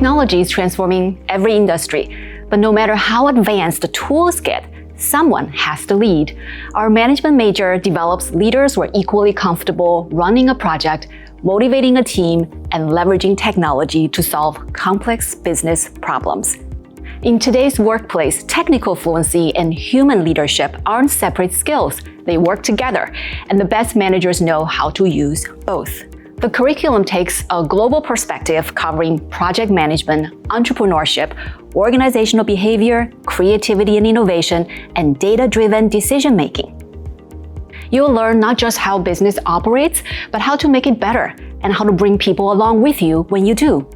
Technology is transforming every industry, but no matter how advanced the tools get, someone has to lead. Our management major develops leaders who are equally comfortable running a project, motivating a team, and leveraging technology to solve complex business problems. In today's workplace, technical fluency and human leadership aren't separate skills. They work together, and the best managers know how to use both. The curriculum takes a global perspective covering project management, entrepreneurship, organizational behavior, creativity and innovation, and data-driven decision-making. You'll learn not just how business operates, but how to make it better and how to bring people along with you when you do.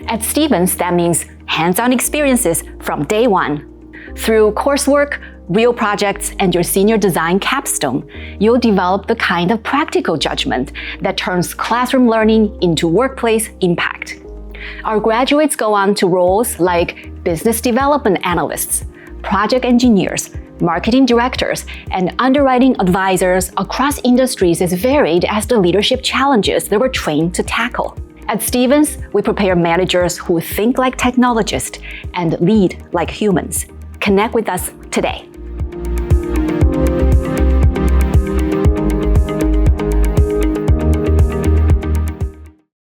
At Stevens, that means hands-on experiences from day one. Through coursework, real projects, and your senior design capstone, you'll develop the kind of practical judgment that turns classroom learning into workplace impact. Our graduates go on to roles like business development analysts, project engineers, marketing directors, and underwriting advisors across industries as varied as the leadership challenges they were trained to tackle. At Stevens, we prepare managers who think like technologists and lead like humans. Connect with us today.